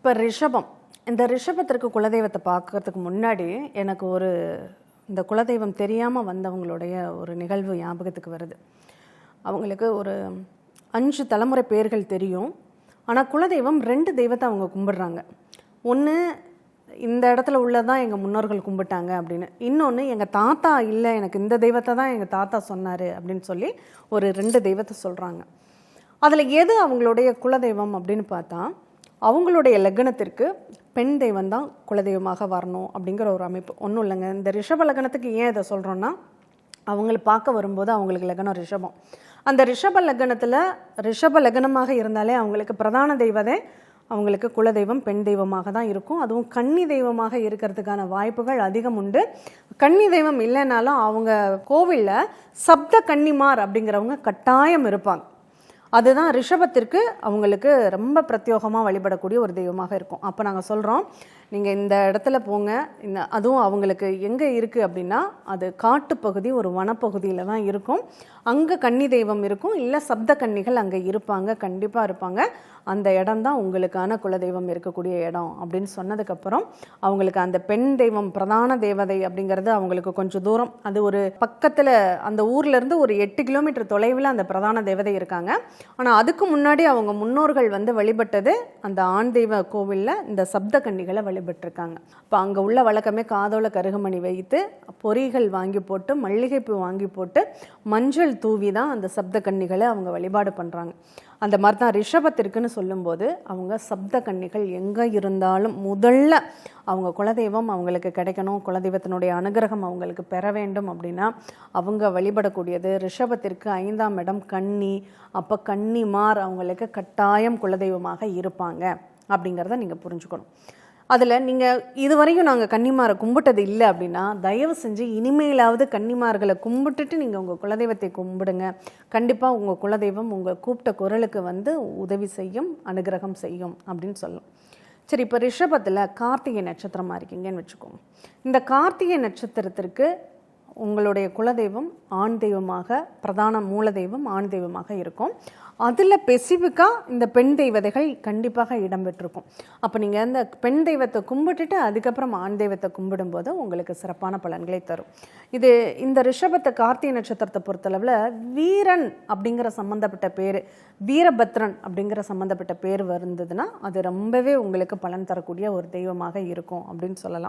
இப்போ ரிஷபம், இந்த ரிஷபத்திற்கு குலதெய்வத்தை பார்க்கறதுக்கு முன்னாடி எனக்கு இந்த குலதெய்வம் தெரியாமல் வந்தவங்களுடைய ஒரு நிகழ்வு ஞாபகத்துக்கு வருது. அவங்களுக்கு ஒரு 5 தலைமுறை பேர்கள் தெரியும். ஆனால் குலதெய்வம் 2 தெய்வத்தை அவங்க கும்பிடுறாங்க. ஒன்று இந்த இடத்துல உள்ளதான் எங்கள் முன்னோர்கள் கும்பிட்டாங்க அப்படின்னு, இன்னொன்று எங்கள் தாத்தா இல்லை, எனக்கு இந்த தெய்வத்தை தான் எங்கள் தாத்தா சொன்னார் அப்படின்னு சொல்லி ஒரு 2 தெய்வத்தை சொல்கிறாங்க. அதில் எது அவங்களுடைய குலதெய்வம் அப்படின்னு பார்த்தா, அவங்களுடைய லக்னத்திற்கு பெண் தெய்வம் தான் குலதெய்வமாக வரணும் அப்படிங்கிற ஒரு அமைப்பு. ஒன்றும் இல்லைங்க, இந்த ரிஷப லக்னத்துக்கு ஏன் இதை சொல்கிறோன்னா, அவங்களை பார்க்க வரும்போது அவங்களுக்கு லக்னம் ரிஷபம். அந்த ரிஷப லக்னத்தில் ரிஷப லக்னமாக இருந்தாலே அவங்களுக்கு பிரதான தெய்வதே அவங்களுக்கு குலதெய்வம் பெண் தெய்வமாக தான் இருக்கும். அதுவும் கன்னி தெய்வமாக இருக்கிறதுக்கான வாய்ப்புகள் அதிகம் உண்டு. கன்னி தெய்வம் இல்லைனாலும் அவங்க கோவிலில் சப்த கன்னிமார் அப்படிங்கிறவங்க கட்டாயம் இருப்பாங்க. அதுதான் ரிஷபத்திற்கு அவங்களுக்கு ரொம்ப பிரத்யோகமாக வழிபடக்கூடிய ஒரு தெய்வமாக இருக்கும். அப்போ நாங்கள் சொல்கிறோம், நீங்கள் இந்த இடத்துல போங்க. அதுவும் அவங்களுக்கு எங்கே இருக்குது அப்படின்னா, அது காட்டுப்பகுதி, ஒரு வனப்பகுதியில் தான் இருக்கும். அங்கே கன்னி தெய்வம் இருக்கும், இல்லை சப்த கன்னிகள் அங்கே இருப்பாங்க, கண்டிப்பாக இருப்பாங்க. அந்த இடம் தான் உங்களுக்கான குலதெய்வம் இருக்கக்கூடிய இடம் அப்படின்னு சொன்னதுக்கப்புறம், அவங்களுக்கு அந்த பெண் தெய்வம் பிரதான தேவதை அப்படிங்கிறது அவங்களுக்கு கொஞ்சம் தூரம், அது ஒரு பக்கத்தில், அந்த ஊர்லேருந்து ஒரு 8 கிலோமீட்டர் தொலைவில் அந்த பிரதான தேவதை இருக்காங்க. ஆனால் அதுக்கு முன்னாடி அவங்க முன்னோர்கள் வழிபட்டது அந்த ஆண் தெய்வ கோவிலில் இந்த சப்த கன்னிகளை வழிபட்டிருக்காங்க. இப்போ அங்கே உள்ள வழக்கமே காதோல கருகமணி வைத்து, பொறிகள் வாங்கி போட்டு, மல்லிகைப்பூ வாங்கி போட்டு, மஞ்சள் தூவி தான் அந்த சப்த கன்னிகளை அவங்க வழிபாடு பண்ணுறாங்க. அந்த மாதிரி தான் ரிஷபத்திற்குன்னு சொல்லும்போது, அவங்க சப்த கன்னிகள் எங்கே இருந்தாலும் முதல்ல அவங்க குலதெய்வம் அவங்களுக்கு கிடைக்கணும், குலதெய்வத்தினுடைய அனுகிரகம் அவங்களுக்கு பெற வேண்டும் அப்படின்னா அவங்க வழிபடக்கூடியது ரிஷபத்திற்கு 5ஆம் இடம் கன்னி. அப்போ கன்னிமார் அவங்களுக்கு கட்டாயம் குலதெய்வமாக இருப்பாங்க அப்படிங்கிறத நீங்கள் புரிஞ்சுக்கணும். அதில் நீங்கள் இதுவரையும் நாங்கள் கன்னிமாரை கும்பிட்டது இல்லை அப்படின்னா, தயவு செஞ்சு இனிமேலாவது கன்னிமார்களை கும்பிட்டுட்டு நீங்கள் உங்கள் குலதெய்வத்தை கும்பிடுங்க. கண்டிப்பாக உங்கள் குலதெய்வம் உங்கள் கூப்பிட்ட குரலுக்கு உதவி செய்யும், அனுகிரகம் செய்யும் அப்படின்னு சொல்லலாம். சரி, இப்போ ரிஷபத்தில் கார்த்திகை நட்சத்திரமாக இருக்கீங்கன்னு வச்சுக்கோங்க. இந்த கார்த்திகை நட்சத்திரத்திற்கு உங்களுடைய குலதெய்வம் ஆண் தெய்வமாக, பிரதான மூல தெய்வம் ஆண் தெய்வமாக இருக்கும். அதில் ஸ்பெசிஃபிக்காக இந்த பெண் தெய்வதைகள் கண்டிப்பாக இடம்பெற்றிருக்கும். அப்போ நீங்கள் அந்த பெண் தெய்வத்தை கும்பிட்டுட்டு அதுக்கப்புறம் ஆண் தெய்வத்தை கும்பிடும்போது உங்களுக்கு சிறப்பான பலன்களை தரும். இந்த ரிஷபத்தை கார்த்திகை நட்சத்திரத்தை பொறுத்தளவில் வீரன் அப்படிங்கிற சம்மந்தப்பட்ட பேர், வீரபத்ரன் அப்படிங்கிற சம்மந்தப்பட்ட பேர் வந்ததுன்னா அது ரொம்பவே உங்களுக்கு பலன் தரக்கூடிய ஒரு தெய்வமாக இருக்கும் அப்படின்னு சொல்லலாம்.